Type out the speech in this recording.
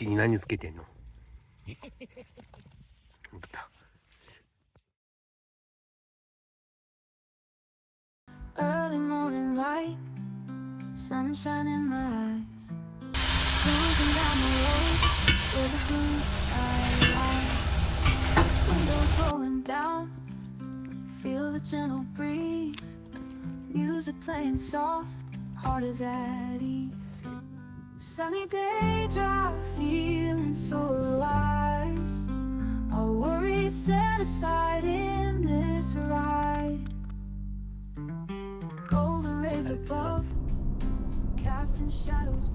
口に何つけてんの？本当だ。Early morning light, sunshine in my eyes. Cruising down the road with a blue skyline. Windows rolling down, feel the gentle breeze. Music playing soft, heart is at ease. Sunny day drive, feeling so alive. Our worries set aside in this ride. Golden rays above, casting shadows